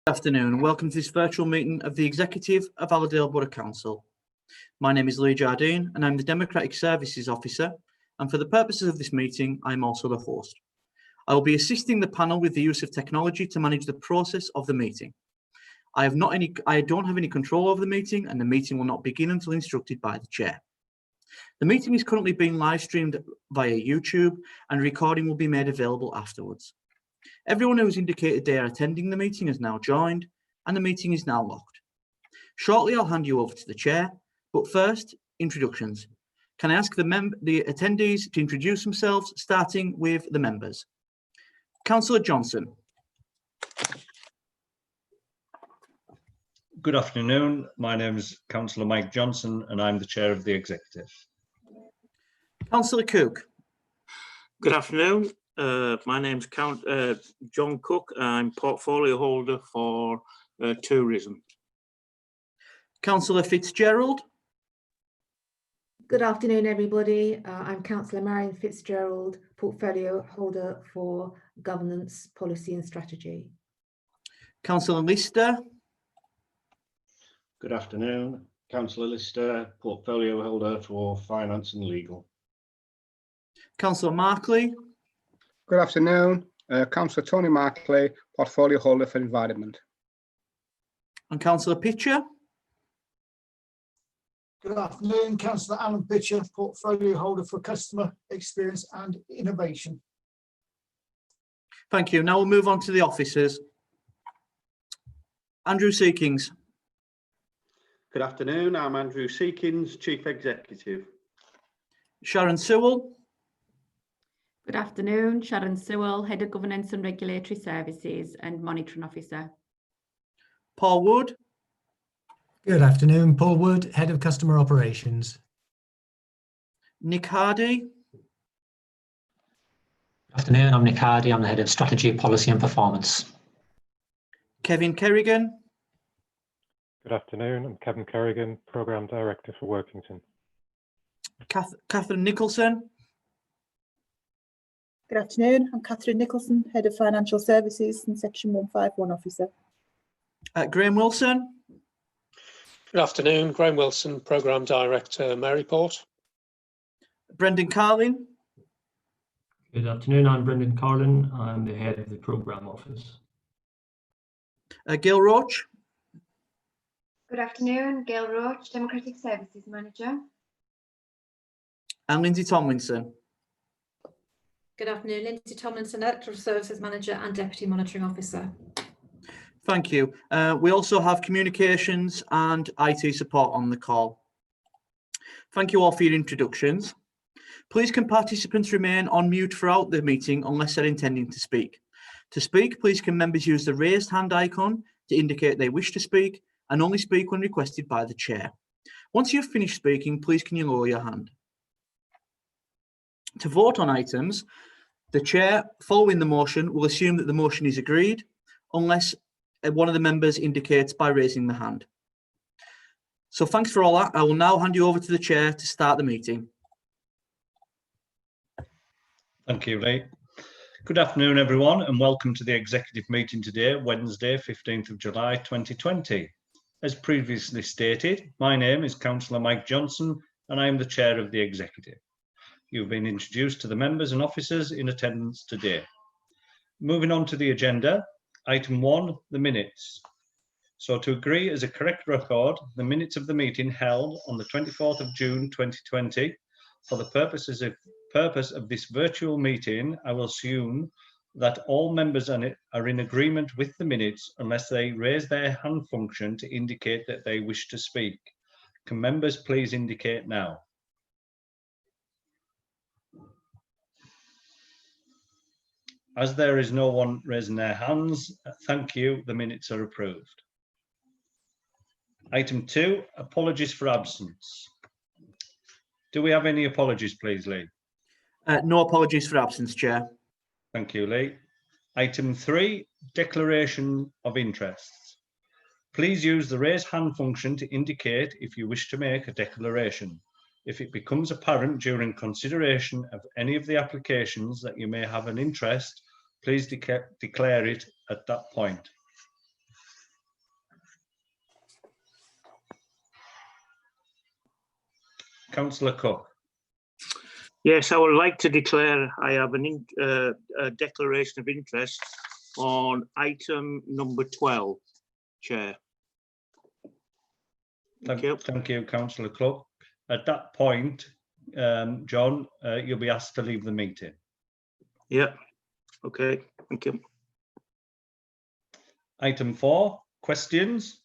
Good afternoon and welcome to this virtual meeting of the Executive of Allerdale Borough Council. My name is Lee Jardine and I'm the Democratic Services Officer, and for the purposes of this meeting I am also the host. I will be assisting the panel with the use of technology to manage the process of the meeting. I don't have any control over the meeting, and the meeting will not begin until instructed by the Chair. The meeting is currently being live streamed via YouTube and a recording will be made available afterwards. Everyone who has indicated they are attending the meeting has now joined and the meeting is now locked. Shortly I'll hand you over to the Chair, but first, introductions. Can I ask the attendees to introduce themselves, starting with the members? Councillor Johnson. Good afternoon. My name is Councillor Mike Johnson and I'm the Chair of the Executive. Councillor Cook. Good afternoon. My name's John Cook. I'm portfolio holder for tourism. Councillor Fitzgerald. Good afternoon, everybody. I'm Councillor Marion Fitzgerald, portfolio holder for governance, policy and strategy. Councillor Lister. Good afternoon. Councillor Lister, portfolio holder for finance and legal. Councillor Markley. Good afternoon. Councillor Tony Markley, portfolio holder for environment. And Councillor Pitcher. Good afternoon. Councillor Alan Pitcher, portfolio holder for customer experience and innovation. Thank you. Now we'll move on to the officers. Andrew Seekings. Good afternoon. I'm Andrew Seekins, Chief Executive. Sharon Sewell. Good afternoon, Sharon Sewell, Head of Governance and Regulatory Services and Monitoring Officer. Paul Wood. Good afternoon, Paul Wood, Head of Customer Operations. Nick Hardy. Good afternoon, I'm Nick Hardy, I'm the Head of Strategy, Policy and Performance. Kevin Kerrigan. Good afternoon, I'm Kevin Kerrigan, Programme Director for Workington. Catherine Nicholson. Good afternoon, I'm Catherine Nicholson, Head of Financial Services and Section 151 Officer. Graham Wilson. Good afternoon, Graham Wilson, Programme Director, Maryport. Brendan Carlin. Good afternoon, I'm Brendan Carlin, I'm the Head of the Programme Office. Gail Roach. Good afternoon, Gail Roach, Democratic Services Manager. And Lindsay Tomlinson. Good afternoon, Lindsay Tomlinson, Electoral Services Manager and Deputy Monitoring Officer. Thank you. We also have communications and IT support on the call. Thank you all for your introductions. Please can participants remain on mute throughout the meeting unless they're intending to speak. To speak, please can members use the raised hand icon to indicate they wish to speak and only speak when requested by the Chair. Once you've finished speaking, please can you lower your hand. To vote on items, the Chair, following the motion, will assume that the motion is agreed unless one of the members indicates by raising the hand. So thanks for all that. I will now hand you over to the Chair to start the meeting. Thank you, Lee. Good afternoon, everyone, and welcome to the Executive meeting today, Wednesday, 15th of July, 2020. As previously stated, my name is Councillor Mike Johnson, and I am the Chair of the Executive. You've been introduced to the members and officers in attendance today. Moving on to the agenda, item 1, the minutes. So to agree as a correct record, the minutes of the meeting held on the 24th of June 2020, for the purpose of this virtual meeting, I will assume that all members are in agreement with the minutes unless they raise their hand function to indicate that they wish to speak. Can members please indicate now? As there is no one raising their hands, thank you, the minutes are approved. Item 2, apologies for absence. Do we have any apologies, please, Lee? No apologies for absence, Chair. Thank you, Lee. Item 3, declaration of interests. Please use the raise hand function to indicate if you wish to make a declaration. If it becomes apparent during consideration of any of the applications that you may have an interest, please declare it at that point. Councillor Cook. Yes, I would like to declare I have a declaration of interest on item number 12, Chair. Thank you, Councillor Cook. At that point, John, you'll be asked to leave the meeting. Yeah, okay, thank you. Item 4, questions.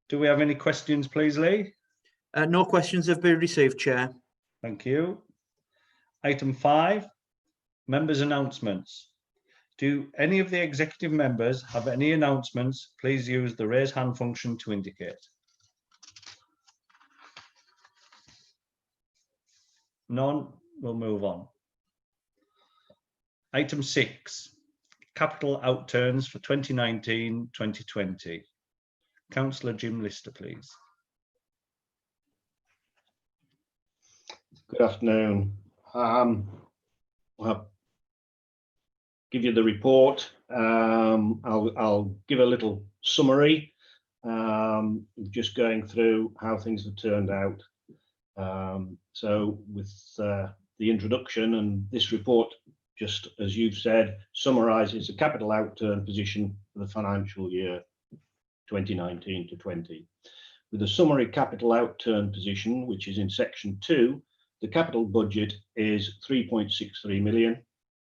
Do we have any questions, please, Lee? No questions have been received, Chair. Thank you. Item 5, members' announcements. Do any of the executive members have any announcements? Please use the raise hand function to indicate. None, we'll move on. Item 6, capital outturns for 2019-2020. Councillor Jim Lister, please. Good afternoon. I'll give you the report. I'll give a little summary, just going through how things have turned out. So with the introduction, and this report, just as you've said, summarises the capital outturn position for the financial year 2019 to 20. With the summary capital outturn position, which is in section 2, the capital budget is 3.63 million.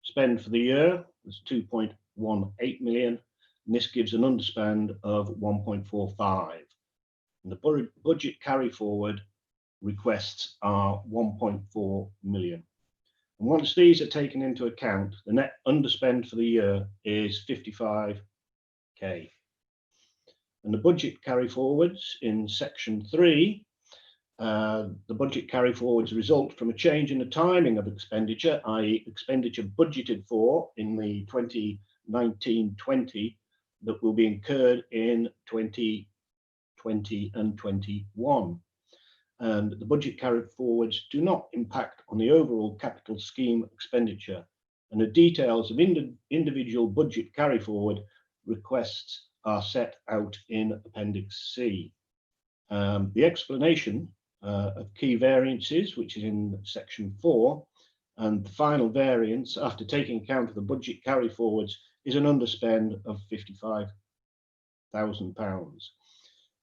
Spend for the year was 2.18 million, and this gives an underspend of 1.45. And the budget carry forward requests are 1.4 million. And once these are taken into account, the net underspend for the year is 55k. And the budget carry forwards in section 3, the budget carry forwards result from a change in the timing of expenditure, i.e. expenditure budgeted for in the 2019-20 that will be incurred in 2020 and 21. And the budget carried forwards do not impact on the overall capital scheme expenditure. And the details of individual budget carry forward requests are set out in Appendix C. The explanation of key variances, which is in section 4, and the final variance after taking account of the budget carry forwards is an underspend of £55,000.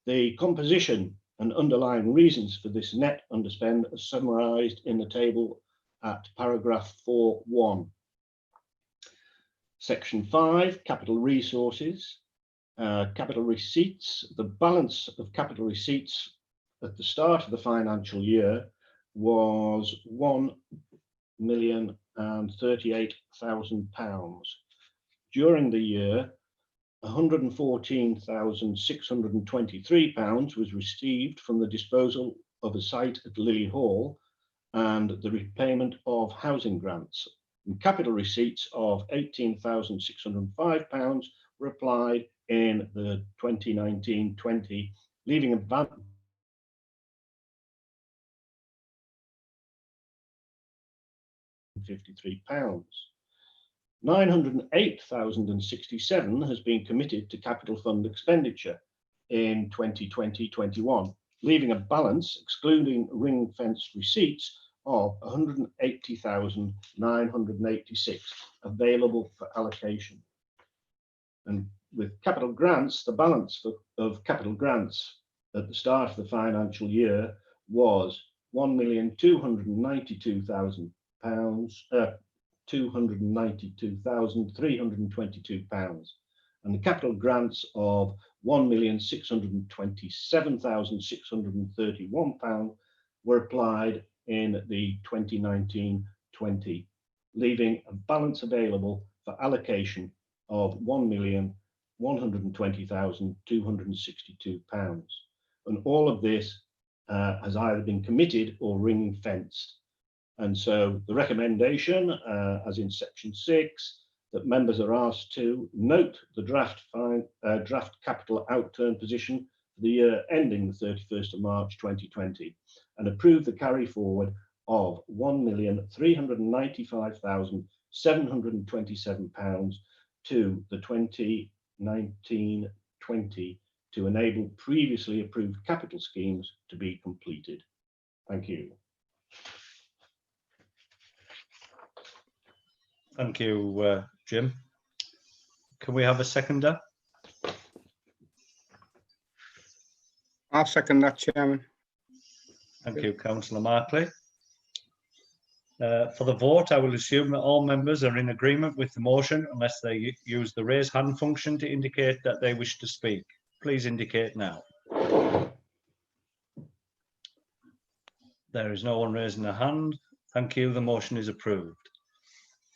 The composition and underlying reasons for this net underspend are summarised in the table at paragraph 4.1. Section 5, capital resources. Capital receipts. The balance of capital receipts at the start of the financial year was £1,038,000. During the year, £114,623 was received from the disposal of a site at Lily Hall and the repayment of housing grants. And capital receipts of £18,605 were applied in the 2019-20, leaving a balance of £53. £908,067 has been committed to capital fund expenditure in 2020-21, leaving a balance, excluding ring-fenced receipts, of £180,986 available for allocation. And with capital grants, the balance of capital grants at the start of the financial year was £1,292,322, and the capital grants of £1,627,631 were applied in the 2019-20, leaving a balance available for allocation of £1,120,262. And all of this has either been committed or ring-fenced. And so the recommendation, as in section 6, that members are asked to note the draft capital outturn position for the year ending the 31st of March 2020 and approve the carry forward of £1,395,727 to the 2019-20 to enable previously approved capital schemes to be completed. Thank you. Thank you, Jim. Can we have a seconder? I'll second that, Chairman. Thank you, Councillor Markley. For the vote, I will assume that all members are in agreement with the motion unless they use the raise hand function to indicate that they wish to speak. Please indicate now. There is no one raising a hand. Thank you. The motion is approved.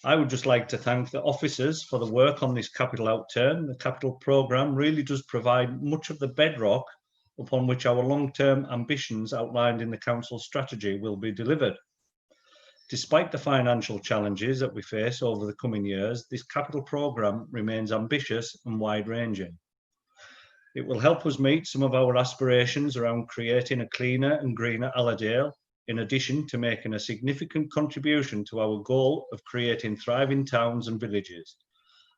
I would just like to thank the officers for the work on this capital outturn. The capital programme really does provide much of the bedrock upon which our long-term ambitions outlined in the council strategy will be delivered. Despite the financial challenges that we face over the coming years, this capital programme remains ambitious and wide-ranging. It will help us meet some of our aspirations around creating a cleaner and greener Allerdale, in addition to making a significant contribution to our goal of creating thriving towns and villages.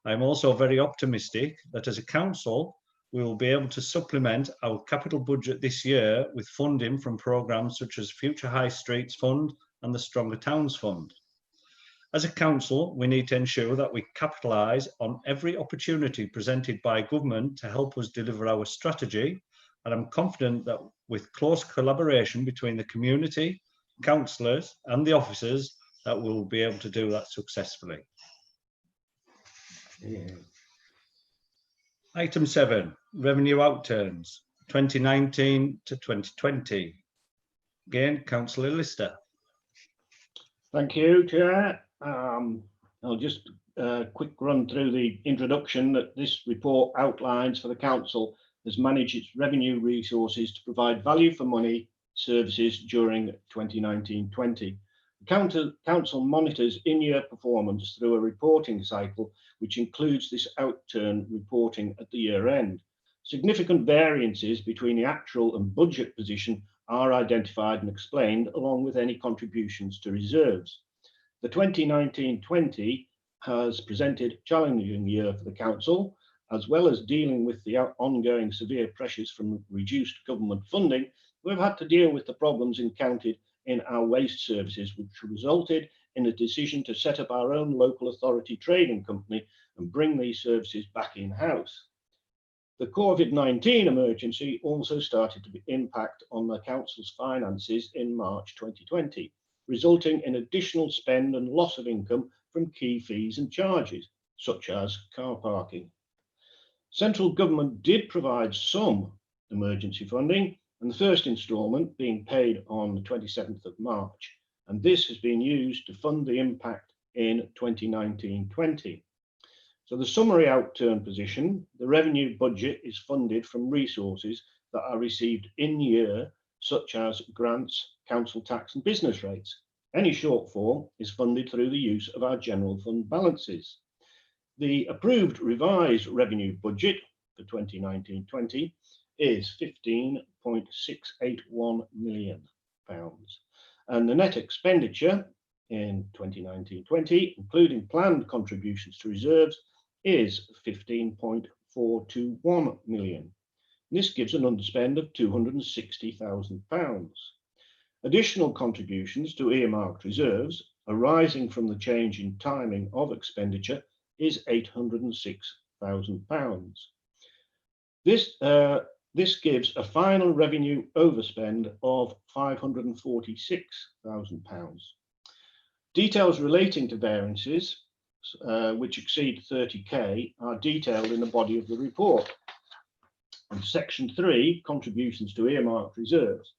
I am also very optimistic that as a council, we will be able to supplement our capital budget this year with funding from programmes such as Future High Streets Fund and the Stronger Towns Fund. As a council, we need to ensure that we capitalise on every opportunity presented by government to help us deliver our strategy, and I'm confident that with close collaboration between the community, councillors and the officers, that we'll be able to do that successfully. Yeah. Item 7, revenue outturns, 2019 to 2020. Again, Councillor Lister. Thank you, Chair. I'll just quick run through the introduction that this report outlines for the council has managed its revenue resources to provide value for money services during 2019-20. The council monitors in-year performance through a reporting cycle which includes this outturn reporting at the year end. Significant variances between the actual and budget position are identified and explained, along with any contributions to reserves. The 2019-20 has presented a challenging year for the council, as well as dealing with the ongoing severe pressures from reduced government funding. We've had to deal with the problems encountered in our waste services, which resulted in a decision to set up our own local authority trading company and bring these services back in-house. The COVID-19 emergency also started to impact on the council's finances in March 2020, resulting in additional spend and loss of income from key fees and charges, such as car parking. Central government did provide some emergency funding, and the first instalment being paid on the 27th of March, and this has been used to fund the impact in 2019-20. So the summary outturn position, the revenue budget is funded from resources that are received in year, such as grants, council tax and business rates. Any shortfall is funded through the use of our general fund balances. The approved revised revenue budget for 2019-20 is £15.681 million. And the net expenditure in 2019-20, including planned contributions to reserves, is £15.421 million. This gives an underspend of £260,000. Additional contributions to earmarked reserves arising from the change in timing of expenditure is £806,000. This gives a final revenue overspend of £546,000. Details relating to variances which exceed 30k are detailed in the body of the report. And section 3, contributions to earmarked reserves.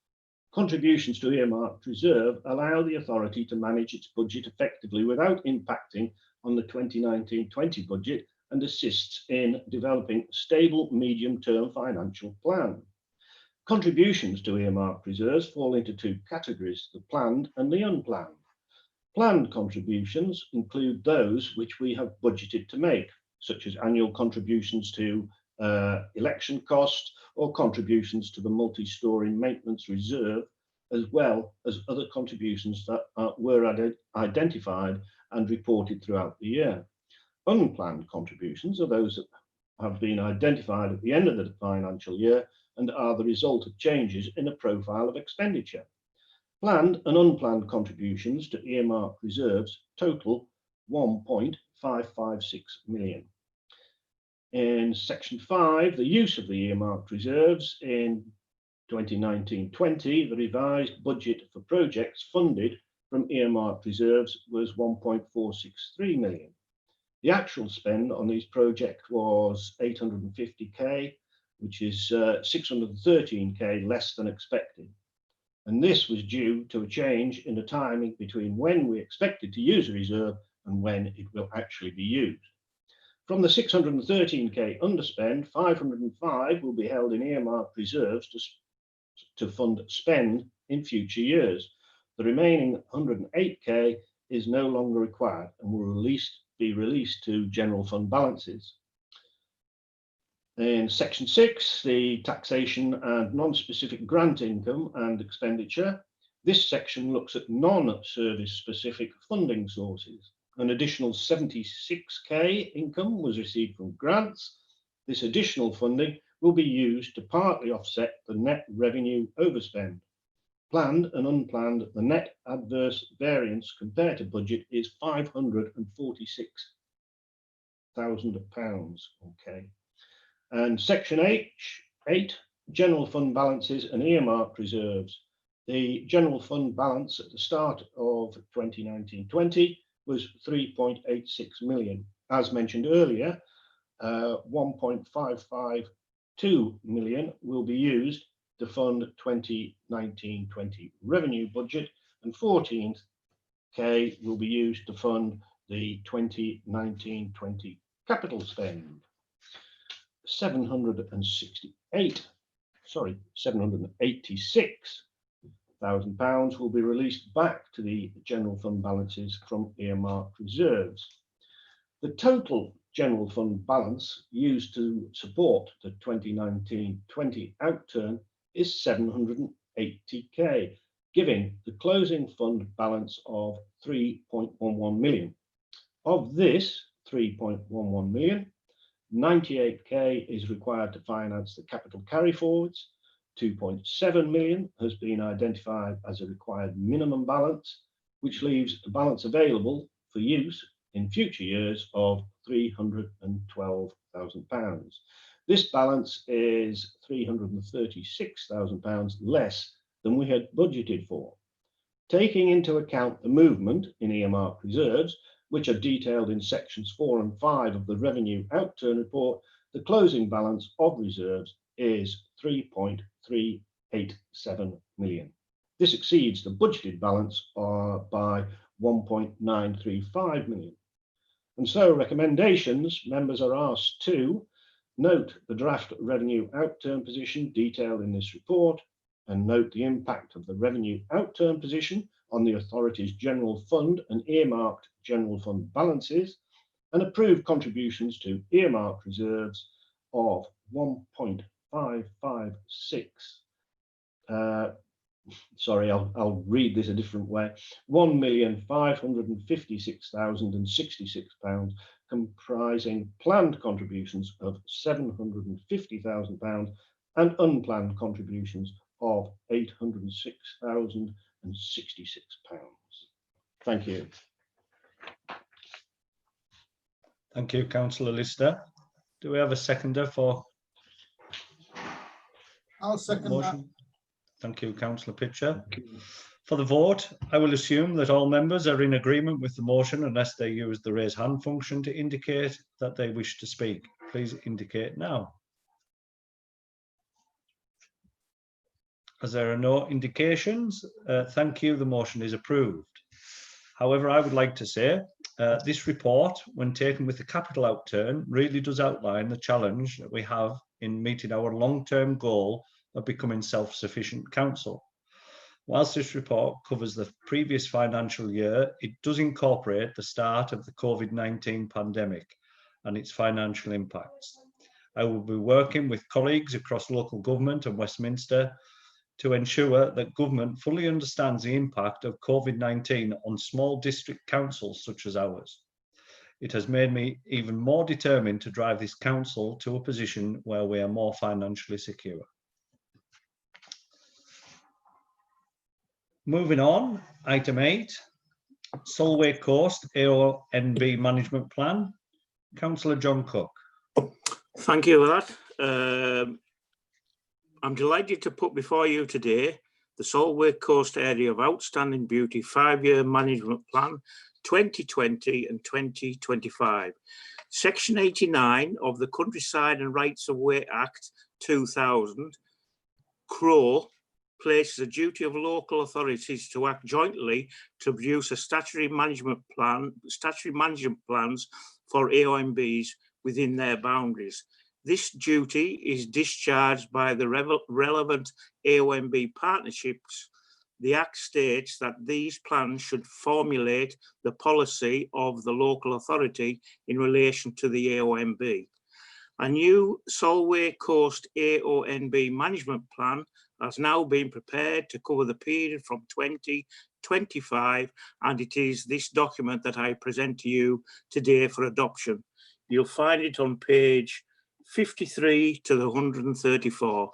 Contributions to earmarked reserve allow the authority to manage its budget effectively without impacting on the 2019-20 budget and assists in developing a stable medium-term financial plan. Contributions to earmarked reserves fall into two categories, the planned and the unplanned. Planned contributions include those which we have budgeted to make, such as annual contributions to election costs or contributions to the multi-storey maintenance reserve, as well as other contributions that were identified and reported throughout the year. Unplanned contributions are those that have been identified at the end of the financial year and are the result of changes in a profile of expenditure. Planned and unplanned contributions to earmarked reserves total 1.556 million. In section 5, the use of the earmarked reserves in 2019-20, the revised budget for projects funded from earmarked reserves was 1.463 million. The actual spend on these projects was 850k, which is 613k less than expected. And this was due to a change in the timing between when we expected to use a reserve and when it will actually be used. From the 613k underspend, 505 will be held in earmarked reserves to fund spend in future years. The remaining 108k is no longer required and will be released to general fund balances. In section 6, the taxation and non-specific grant income and expenditure. This section looks at non-service specific funding sources. An additional 76k income was received from grants. This additional funding will be used to partly offset the net revenue overspend. Planned and unplanned, the net adverse variance compared to budget is £546,000. Okay. And section 8, general fund balances and earmarked reserves. The general fund balance at the start of 2019-20 was 3.86 million. As mentioned earlier, 1.552 million will be used to fund 2019-20 revenue budget, and 14k will be used to fund the 2019-20 capital spend. 786,000 pounds will be released back to the general fund balances from earmarked reserves. The total general fund balance used to support the 2019-20 outturn is 780k, giving the closing fund balance of 3.11 million. Of this 3.11 million, 98k is required to finance the capital carry forwards. 2.7 million has been identified as a required minimum balance, which leaves a balance available for use in future years of £312,000. This balance is £336,000 less than we had budgeted for. Taking into account the movement in earmarked reserves, which are detailed in sections 4 and 5 of the Revenue Outturn report, the closing balance of reserves is 3.387 million. This exceeds the budgeted balance by 1.935 million. And so recommendations, members are asked to note the draft revenue outturn position detailed in this report, and note the impact of the revenue outturn position on the authority's general fund and earmarked general fund balances, and approve contributions to earmarked reserves of 1.556. Sorry, I'll read this a different way. £1,556,066, comprising planned contributions of £750,000 and unplanned contributions of £806,066. Thank you. Thank you, Councillor Lister. Do we have a seconder for? I'll second that. Thank you, Councillor Pitcher. For the vote, I will assume that all members are in agreement with the motion unless they use the raise hand function to indicate that they wish to speak. Please indicate now. As there are no indications, thank you, the motion is approved. However, I would like to say this report, when taken with the capital outturn, really does outline the challenge that we have in meeting our long-term goal of becoming self-sufficient council. Whilst this report covers the previous financial year, it does incorporate the start of the COVID-19 pandemic and its financial impacts. I will be working with colleagues across local government and Westminster to ensure that government fully understands the impact of COVID-19 on small district councils such as ours. It has made me even more determined to drive this council to a position where we are more financially secure. Moving on, item 8, Solway Coast AONB Management Plan. Councillor John Cook. Thank you for that. I'm delighted to put before you today the Solway Coast Area of Outstanding Beauty 5-year Management Plan 2020 and 2025. Section 89 of the Countryside and Rights of Way Act 2000, CRO, places a duty of local authorities to act jointly to produce a statutory management plans for AONBs within their boundaries. This duty is discharged by the relevant AONB partnerships. The Act states that these plans should formulate the policy of the local authority in relation to the AONB. A new Solway Coast AONB management plan has now been prepared to cover the period from 2025, and it is this document that I present to you today for adoption. You'll find it on page 53 to the 134.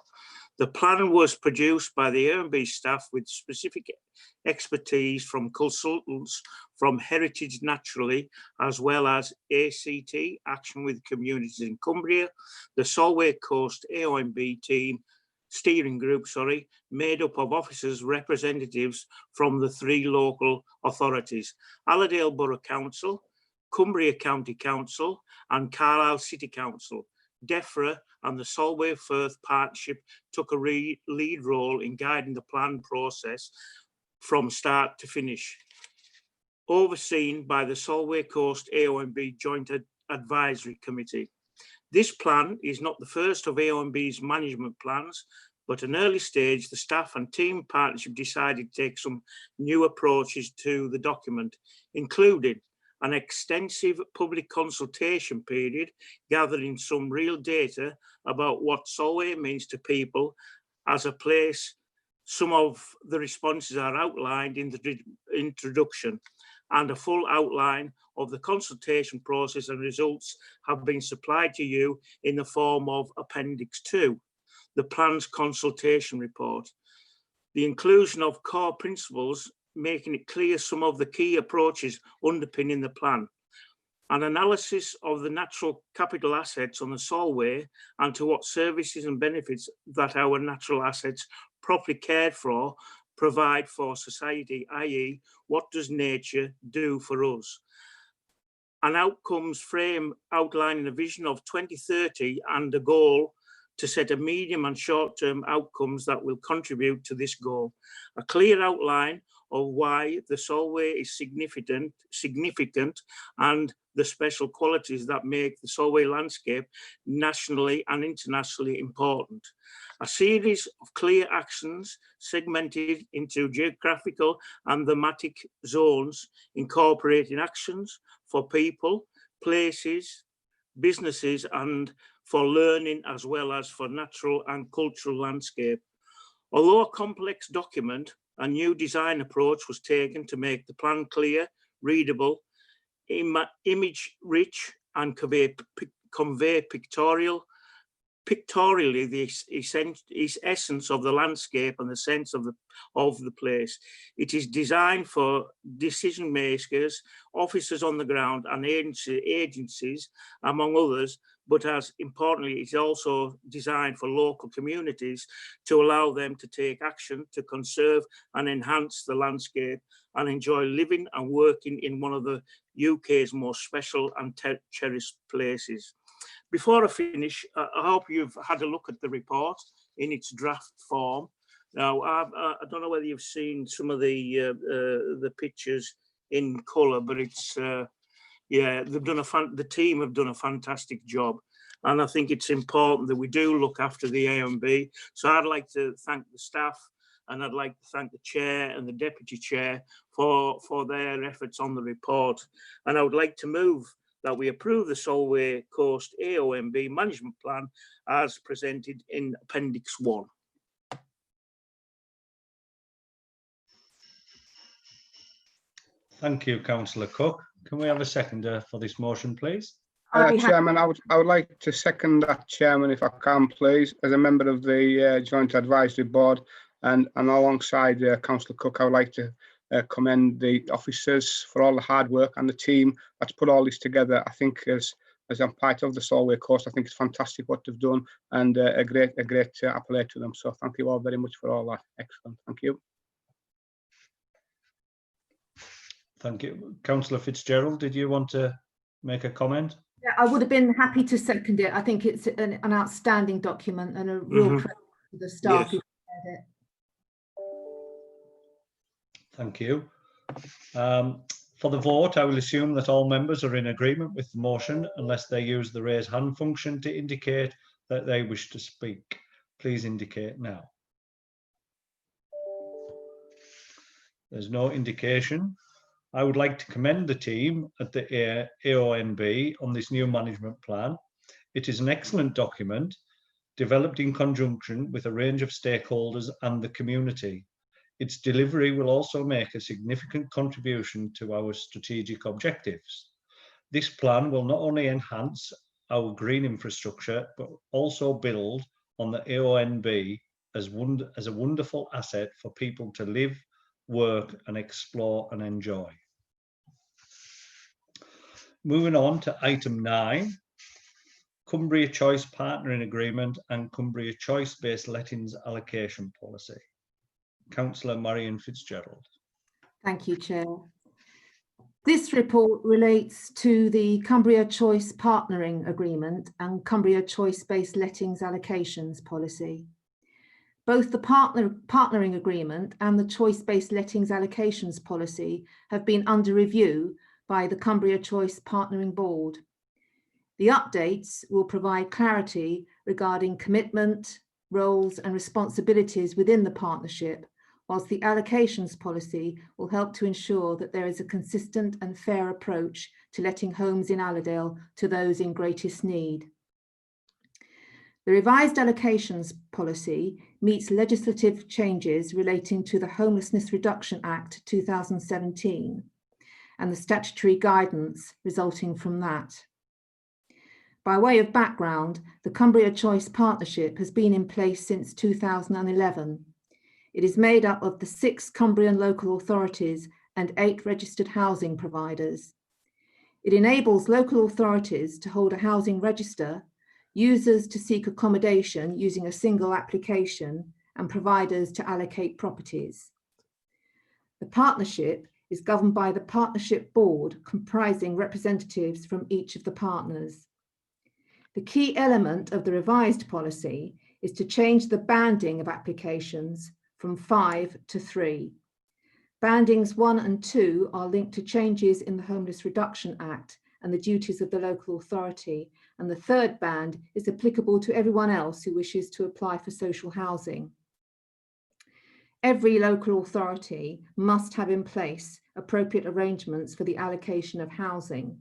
The plan was produced by the AONB staff with specific expertise from consultants from Heritage Naturally, as well as ACT, Action with Communities in Cumbria, the Solway Coast AONB team, steering group, made up of officers representatives from the 3 local authorities, Allerdale Borough Council, Cumbria County Council and Carlisle City Council. DEFRA and the Solway Firth Partnership took a lead role in guiding the plan process from start to finish, overseen by the Solway Coast AONB Joint Advisory Committee. This plan is not the first of AONB's management plans, but an early stage, the staff and team partnership decided to take some new approaches to the document, including an extensive public consultation period, gathering some real data about what Solway means to people as a place. Some of the responses are outlined in the introduction, and a full outline of the consultation process and results have been supplied to you in the form of Appendix 2, the plan's consultation report. The inclusion of core principles, making it clear some of the key approaches underpinning the plan. An analysis of the natural capital assets on the Solway and to what services and benefits that our natural assets properly cared for provide for society, i.e. what does nature do for us? An outcomes frame outlining a vision of 2030 and a goal to set a medium and short-term outcomes that will contribute to this goal. A clear outline of why the Solway is significant and the special qualities that make the Solway landscape nationally and internationally important. A series of clear actions segmented into geographical and thematic zones, incorporating actions for people, places, businesses, and for learning, as well as for natural and cultural landscape. Although a complex document, a new design approach was taken to make the plan clear, readable, image-rich, and convey pictorially the essence of the landscape and the sense of the place. It is designed for decision makers, officers on the ground, and agencies, among others, but as importantly, it's also designed for local communities to allow them to take action to conserve and enhance the landscape and enjoy living and working in one of the UK's most special and cherished places. Before I finish, I hope you've had a look at the report in its draft form. Now, I don't know whether you've seen some of the pictures in colour, but it's yeah, the team have done a fantastic job, and I think it's important that we do look after the AONB. So I'd like to thank the staff, and I'd like to thank the chair and the deputy chair for their efforts on the report. And I would like to move that we approve the Solway Coast AONB management plan as presented in Appendix 1. Thank you, Councillor Cook. Can we have a seconder for this motion, please? Chairman, I would like to second that, Chairman, if I can, please. As a member of the Joint Advisory Board, And alongside Councillor Cook, I would like to commend the officers for all the hard work and the team that's put all this together. I think as I'm part of the Solway course, I think it's fantastic what they've done, and a great accolade to them. So thank you all very much for all that. Excellent. Thank you. Thank you. Councillor Fitzgerald, did you want to make a comment? Yeah, I would have been happy to second it. I think it's an outstanding document and a real credit to the staff who prepared it. Thank you. For the vote, I will assume that all members are in agreement with the motion unless they use the raise hand function to indicate that they wish to speak. Please indicate now. There's no indication. I would like to commend the team at the AONB on this new management plan. It is an excellent document developed in conjunction with a range of stakeholders and the community. Its delivery will also make a significant contribution to our strategic objectives. This plan will not only enhance our green infrastructure, but also build on the AONB as a wonderful asset for people to live, work and explore and enjoy. Moving on to item 9, Cumbria Choice Partnering Agreement and Cumbria Choice-Based Lettings Allocation Policy. Councillor Marion Fitzgerald. Thank you, Chair. This report relates to the Cumbria Choice Partnering Agreement and Cumbria Choice-Based Lettings Allocations Policy. Both the partnering agreement and the choice-based lettings allocations policy have been under review by the Cumbria Choice Partnering Board. The updates will provide clarity regarding commitment, roles and responsibilities within the partnership, whilst the allocations policy will help to ensure that there is a consistent and fair approach to letting homes in Allerdale to those in greatest need. The revised allocations policy meets legislative changes relating to the Homelessness Reduction Act 2017 and the statutory guidance resulting from that. By way of background, the Cumbria Choice Partnership has been in place since 2011. It is made up of the 6 Cumbrian local authorities and 8 registered housing providers. It enables local authorities to hold a housing register, users to seek accommodation using a single application, and providers to allocate properties. The partnership is governed by the Partnership Board, comprising representatives from each of the partners. The key element of the revised policy is to change the banding of applications from 5 to 3. Bandings 1 and 2 are linked to changes in the Homeless Reduction Act and the duties of the local authority, and the third band is applicable to everyone else who wishes to apply for social housing. Every local authority must have in place appropriate arrangements for the allocation of housing,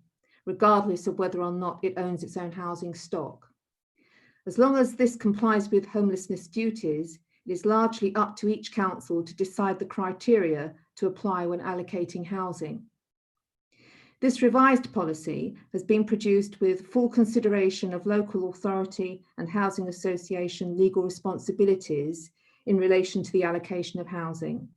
regardless of whether or not it owns its own housing stock. As long as this complies with homelessness duties, it is largely up to each council to decide the criteria to apply when allocating housing. This revised policy has been produced with full consideration of local authority and housing association legal responsibilities in relation to the allocation of housing.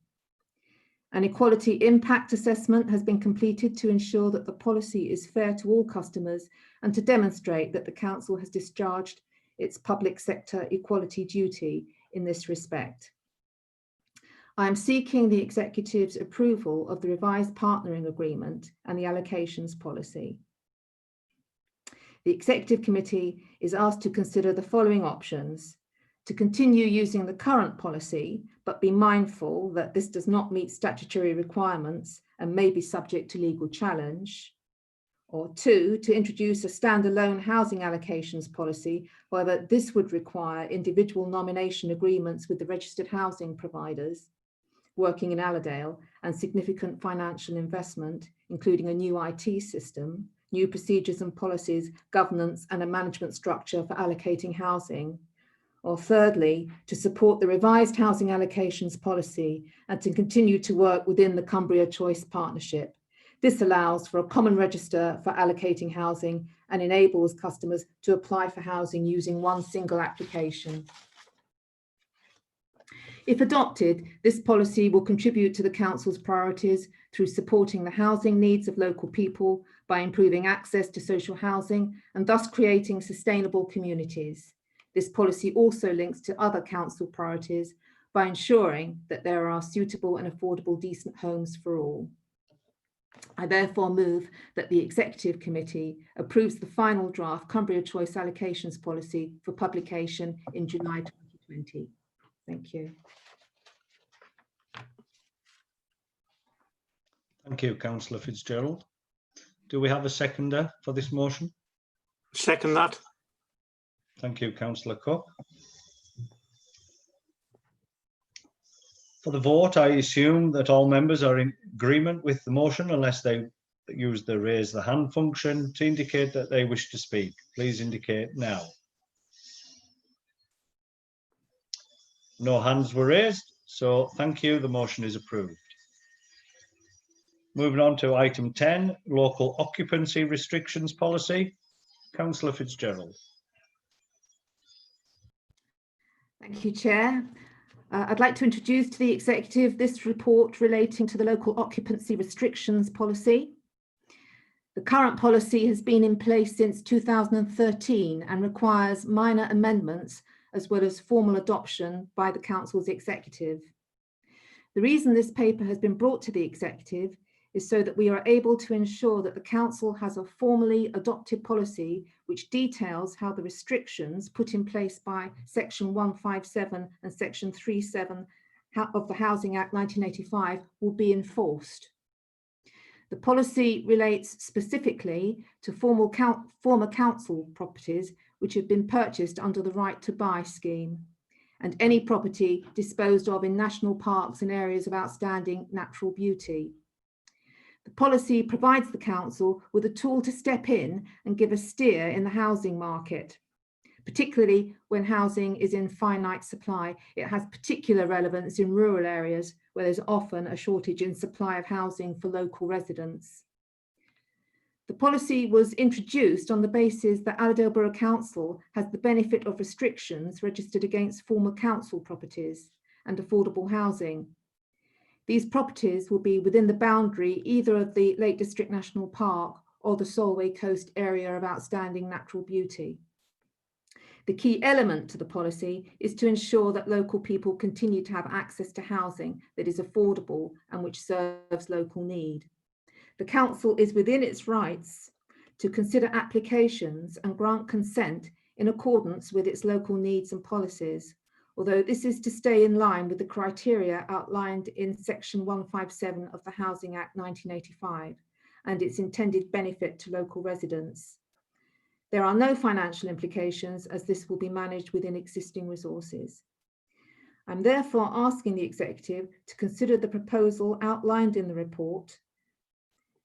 An equality impact assessment has been completed to ensure that the policy is fair to all customers and to demonstrate that the council has discharged its public sector equality duty in this respect. I am seeking the Executive's approval of the revised partnering agreement and the allocations policy. The Executive Committee is asked to consider the following options: to continue using the current policy, but be mindful that this does not meet statutory requirements and may be subject to legal challenge. Or 2, to introduce a standalone housing allocations policy, however, this would require individual nomination agreements with the registered housing providers working in Allerdale and significant financial investment, including a new IT system, new procedures and policies, governance and a management structure for allocating housing. Or thirdly, to support the revised housing allocations policy and to continue to work within the Cumbria Choice Partnership. This allows for a common register for allocating housing and enables customers to apply for housing using one single application. If adopted, this policy will contribute to the Council's priorities through supporting the housing needs of local people by improving access to social housing and thus creating sustainable communities. This policy also links to other Council priorities by ensuring that there are suitable and affordable decent homes for all. I therefore move that the Executive Committee approves the final draft Cumbria Choice Allocations Policy for publication in July 2020. Thank you. Thank you, Councillor Fitzgerald. Do we have a seconder for this motion? Second that. Thank you, Councillor Cook. For the vote, I assume that all members are in agreement with the motion unless they use the raise the hand function to indicate that they wish to speak. Please indicate now. No hands were raised, so thank you. The motion is approved. Moving on to item 10, local occupancy restrictions policy. Councillor Fitzgerald. Thank you, Chair. I'd like to introduce to the Executive this report relating to the local occupancy restrictions policy. The current policy has been in place since 2013 and requires minor amendments as well as formal adoption by the Council's Executive. The reason this paper has been brought to the Executive is so that we are able to ensure that the Council has a formally adopted policy which details how the restrictions put in place by Section 157 and Section 37 of the Housing Act 1985 will be enforced. The policy relates specifically to former council properties which have been purchased under the Right to Buy scheme, and any property disposed of in national parks and areas of outstanding natural beauty. The policy provides the Council with a tool to step in and give a steer in the housing market, particularly when housing is in finite supply. It has particular relevance in rural areas where there's often a shortage in supply of housing for local residents. The policy was introduced on the basis that Allerdale Borough Council has the benefit of restrictions registered against former council properties and affordable housing. These properties will be within the boundary either of the Lake District National Park or the Solway Coast area of outstanding natural beauty. The key element to the policy is to ensure that local people continue to have access to housing that is affordable and which serves local need. The Council is within its rights to consider applications and grant consent in accordance with its local needs and policies, although this is to stay in line with the criteria outlined in Section 157 of the Housing Act 1985 and its intended benefit to local residents. There are no financial implications as this will be managed within existing resources. I'm therefore asking the Executive to consider the proposal outlined in the report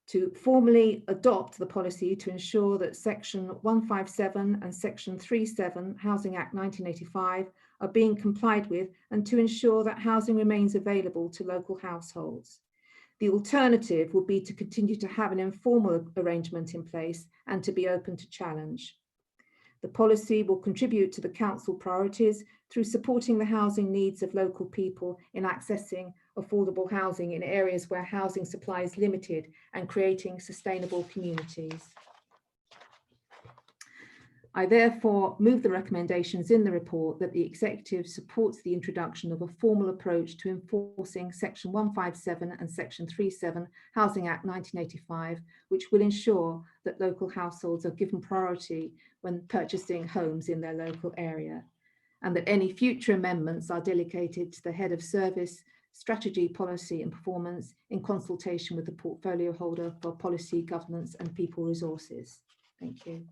to formally adopt the policy to ensure that Section 157 and Section 37 Housing Act 1985 are being complied with and to ensure that housing remains available to local households. The alternative would be to continue to have an informal arrangement in place and to be open to challenge. The policy will contribute to the Council priorities through supporting the housing needs of local people in accessing affordable housing in areas where housing supply is limited and creating sustainable communities. I therefore move the recommendations in the report that the Executive supports the introduction of a formal approach to enforcing Section 157 and Section 37 Housing Act 1985, which will ensure that local households are given priority when purchasing homes in their local area, and that any future amendments are delegated to the Head of Service, Strategy, Policy and Performance in consultation with the portfolio holder for Policy, Governance and People Resources. Thank you.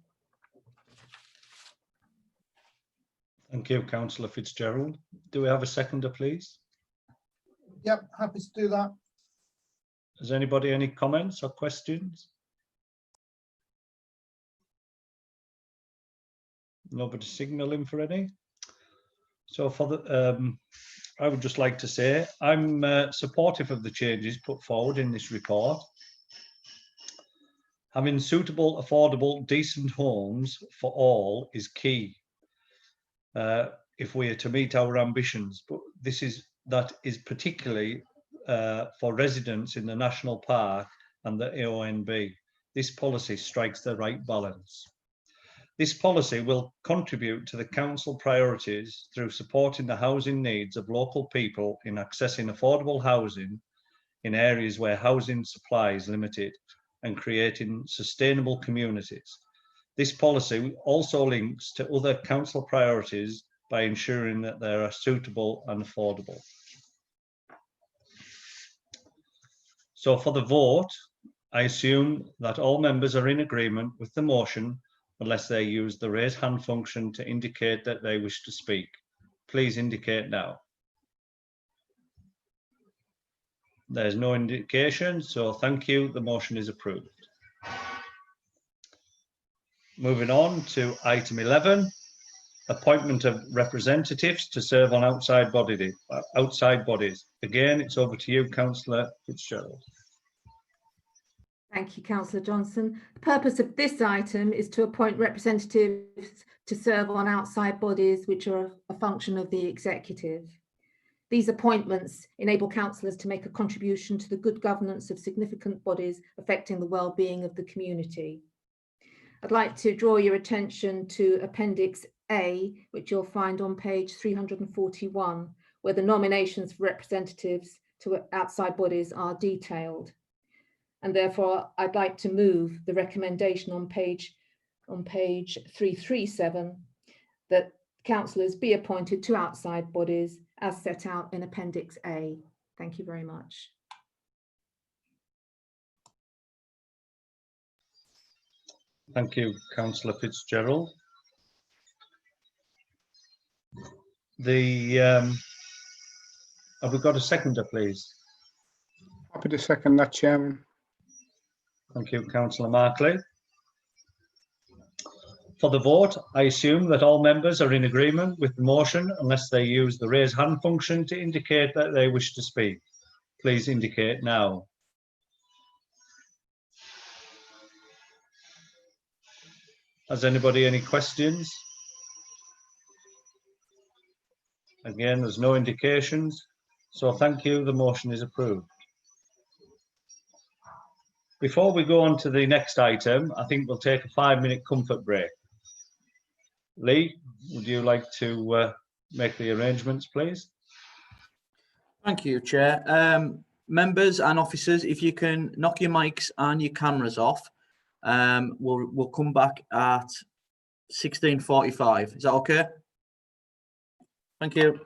Thank you, Councillor Fitzgerald. Do we have a seconder, please? Yep, happy to do that. Has anybody any comments or questions? Nobody signalling for any? So for the, I would just like to say I'm supportive of the changes put forward in this report. Having suitable, affordable, decent homes for all is key if we are to meet our ambitions. But this is that is particularly for residents in the National Park and the AONB. This policy strikes the right balance. This policy will contribute to the council priorities through supporting the housing needs of local people in accessing affordable housing in areas where housing supply is limited and creating sustainable communities. This policy also links to other council priorities by ensuring that they are suitable and affordable. So for the vote, I assume that all members are in agreement with the motion unless they use the raise hand function to indicate that they wish to speak. Please indicate now. There's no indication, so thank you. The motion is approved. Moving on to item 11, appointment of representatives to serve on outside bodies. Again, it's over to you, Councillor Fitzgerald. Thank you, Councillor Johnson. The purpose of this item is to appoint representatives to serve on outside bodies which are a function of the executive. These appointments enable councillors to make a contribution to the good governance of significant bodies affecting the well-being of the community. I'd like to draw your attention to Appendix A, which you'll find on page 341, where the nominations for representatives to outside bodies are detailed. And therefore, I'd like to move the recommendation on page 337 that councillors be appointed to outside bodies as set out in Appendix A. Thank you very much. Thank you, Councillor Fitzgerald. Have we got a seconder, please? Happy to second that, Chairman. Thank you, Councillor Markley. For the vote, I assume that all members are in agreement with the motion unless they use the raise hand function to indicate that they wish to speak. Please indicate now. Has anybody any questions? Again, there's no indications. So thank you, the motion is approved. Before we go on to the next item, I think we'll take a 5-minute comfort break. Lee, would you like to make the arrangements, please? Thank you, Chair. Members and officers, if you can knock your mics and your cameras off, we'll come back at 16:45. Is that okay? Thank you.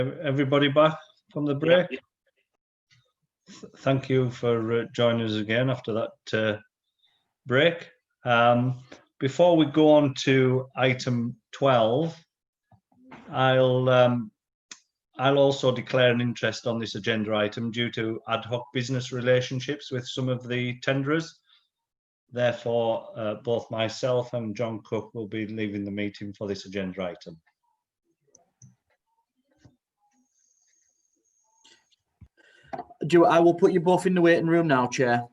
Everybody back from the break? Yeah. Thank you for joining us again after that break. Before we go on to item 12, I'll also declare an interest on this agenda item due to ad hoc business relationships with some of the tenderers. Therefore, both myself and John Cook will be leaving the meeting for this agenda item. I will put you both in the waiting room now, Chair.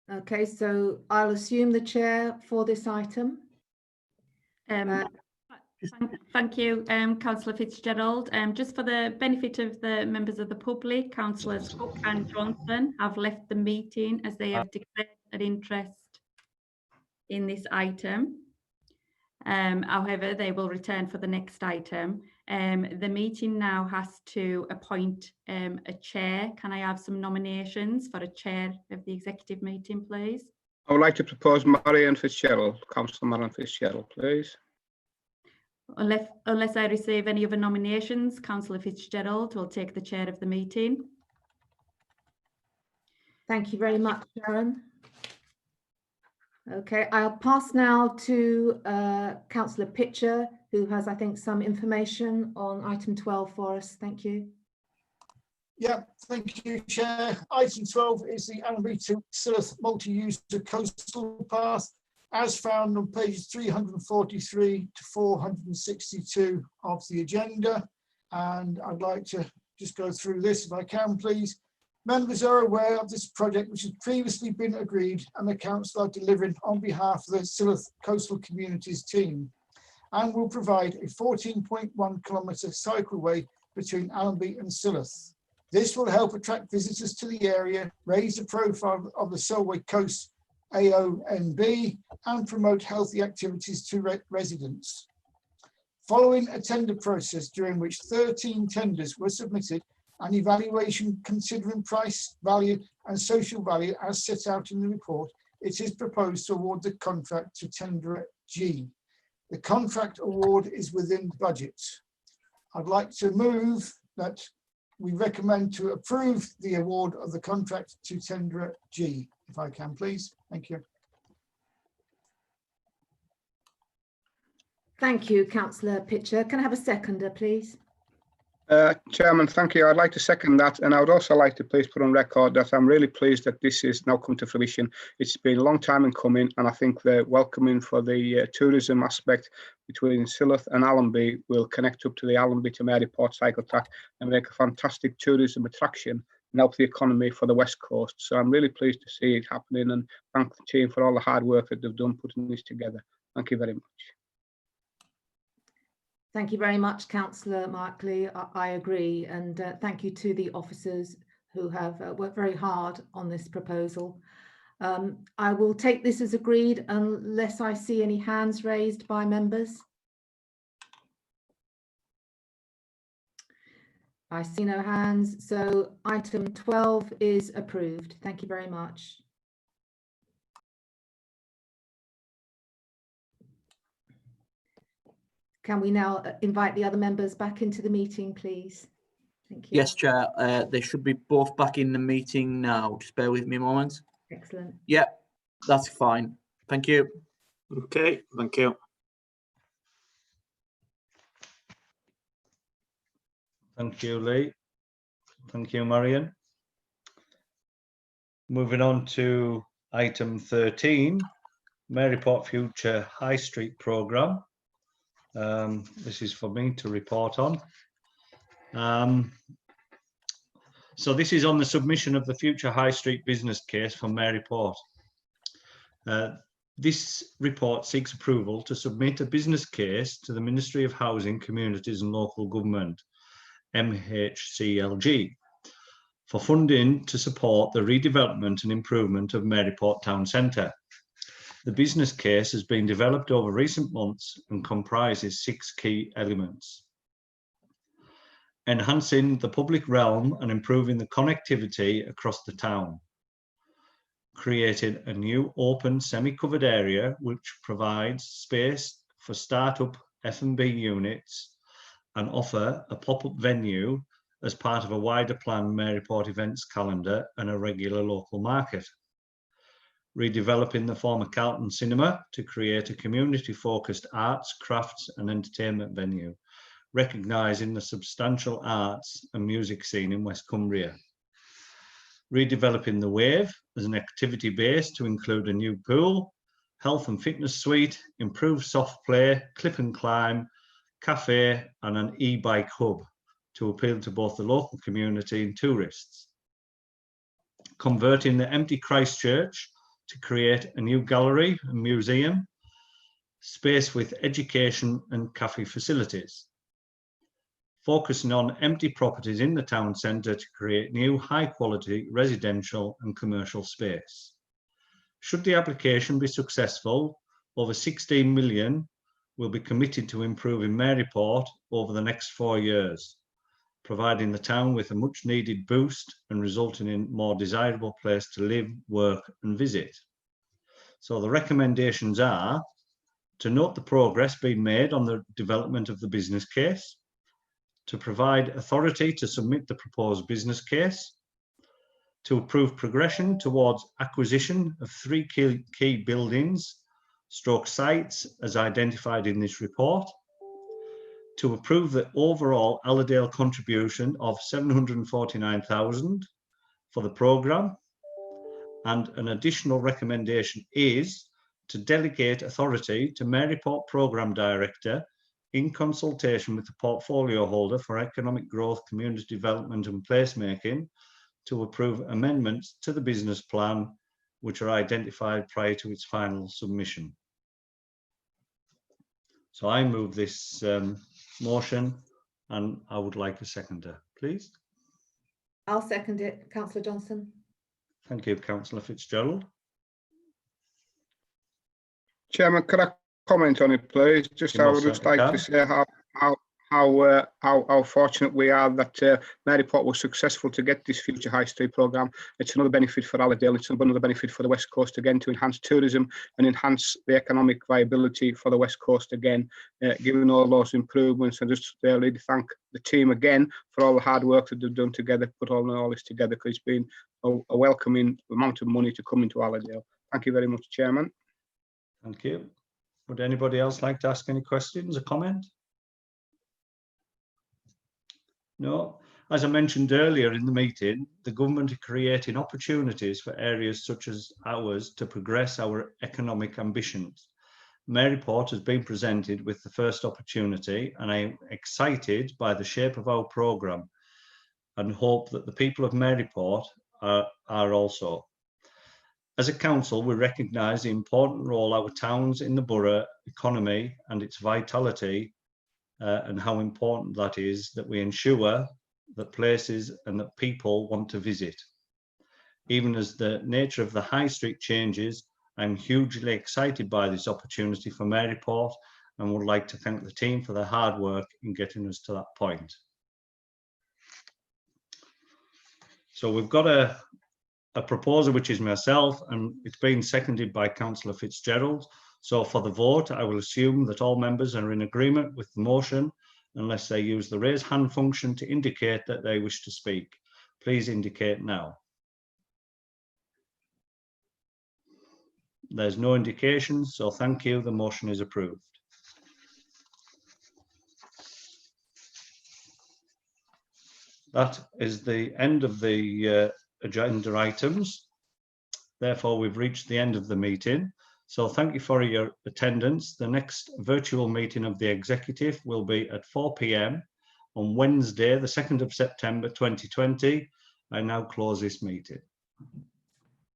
Okay, so I'll assume the chair for this item. Thank you, Councillor Fitzgerald. Just for the benefit of the members of the public, Councillors Cook and Johnson have left the meeting as they have declared an interest in this item. However, they will return for the next item. The meeting now has to appoint a chair. Can I have some nominations for a chair of the executive meeting, please? I would like to propose Marion Fitzgerald, Councillor Marion Fitzgerald, please. Unless I receive any other nominations, Councillor Fitzgerald will take the chair of the meeting. Thank you very much, Sharon. Okay, I'll pass now to Councillor Pitcher, who has, I think, some information on item 12 for us. Thank you. Yeah, thank you, Chair. Item 12 is the Allonby to Silloth multi-user coastal path, as found on pages 343 to 462 of the agenda. And I'd like to just go through this if I can, please. Members are aware of this project, which has previously been agreed, and the council are delivering on behalf of the Silloth Coastal Communities team, and will provide a 14.1 kilometre cycleway between Allonby and Silloth. This will help attract visitors to the area, raise the profile of the Solway Coast AONB, and promote healthy activities to residents. Following a tender process during which 13 tenders were submitted, an evaluation considering price, value and social value as set out in the report, it is proposed to award the contract to tenderer G. The contract award is within budget. I'd like to move that we recommend to approve the award of the contract to tenderer G, if I can, please. Thank you. Thank you, Councillor Pitcher. Can I have a seconder, please? Chairman, thank you. I'd like to second that, and I would also like to please put on record that I'm really pleased that this is now come to fruition. It's been a long time in coming, and I think the welcoming for the tourism aspect between Silloth and Allonby will connect up to the Allonby to Maryport cycle track and make a fantastic tourism attraction and help the economy for the West Coast. So I'm really pleased to see it happening, and thank the team for all the hard work that they've done putting this together. Thank you very much. Thank you very much, Councillor Markley. I agree, and thank you to the officers who have worked very hard on this proposal. I will take this as agreed unless I see any hands raised by members. I see no hands, so item 12 is approved. Thank you very much. Can we now invite the other members back into the meeting, please? Thank you. Yes, Chair. They should be both back in the meeting now. Just bear with me a moment. Excellent. Yeah, that's fine. Thank you. Okay, thank you. Thank you, Lee. Thank you, Marion. Moving on to item 13, Maryport Future High Street Programme. This is for me to report on. So this is on the submission of the Future High Street business case for Maryport. This report seeks approval to submit a business case to the Ministry of Housing, Communities and Local Government, MHCLG, for funding to support the redevelopment and improvement of Maryport Town Centre. The business case has been developed over recent months and comprises 6 key elements: enhancing the public realm and improving the connectivity across the town, created a new open semi-covered area which provides space for start-up F&B units and offer a pop-up venue as part of a wider planned Maryport events calendar and a regular local market. Redeveloping the former Carlton Cinema to create a community-focused arts, crafts and entertainment venue, recognising the substantial arts and music scene in West Cumbria. Redeveloping the Wave as an activity base to include a new pool, health and fitness suite, improved soft play, clip and climb, cafe and an e-bike hub to appeal to both the local community and tourists. Converting the empty Christchurch to create a new gallery and museum, space with education and cafe facilities. Focusing on empty properties in the town centre to create new high quality residential and commercial space. Should the application be successful, over 16 million will be committed to improving Maryport over the next 4 years, providing the town with a much needed boost and resulting in a more desirable place to live, work and visit. So the recommendations are to note the progress being made on the development of the business case, to provide authority to submit the proposed business case, to approve progression towards acquisition of 3 key buildings, stroke sites as identified in this report, to approve the overall Allerdale contribution of 749,000 for the programme, and an additional recommendation is to delegate authority to Maryport Programme Director in consultation with the portfolio holder for economic growth, community development and placemaking to approve amendments to the business plan which are identified prior to its final submission. So I move this motion and I would like a seconder, please. I'll second it, Councillor Johnson. Thank you, Councillor Fitzgerald. Chairman, could I comment on it, please? Just I would just like to say how fortunate we are that Maryport was successful to get this Future High Street programme. It's another benefit for Allerdale, it's another benefit for the West Coast again, to enhance tourism and enhance the economic viability for the West Coast again, given all those improvements. And just really thank the team again for all the hard work that they've done together, put all this together, because it's been a welcoming amount of money to come into Allerdale. Thank you very much, Chairman. Thank you. Would anybody else like to ask any questions or comment? No. As I mentioned earlier in the meeting, the government are creating opportunities for areas such as ours to progress our economic ambitions. Maryport has been presented with the first opportunity and I'm excited by the shape of our programme and hope that the people of Maryport are also. As a council, we recognise the important role our towns in the borough economy and its vitality and how important that is that we ensure that places and that people want to visit. Even as the nature of the high street changes, I'm hugely excited by this opportunity for Maryport and would like to thank the team for their hard work in getting us to that point. So we've got a proposer, which is myself, and it's been seconded by Councillor Fitzgerald. So for the vote, I will assume that all members are in agreement with the motion, unless they use the raise hand function to indicate that they wish to speak. Please indicate now. There's no indication, so thank you. The motion is approved. That is the end of the agenda items. Therefore, we've reached the end of the meeting. So thank you for your attendance. The next virtual meeting of the executive will be at 4 p.m. on Wednesday, the 2nd of September 2020. I now close this meeting.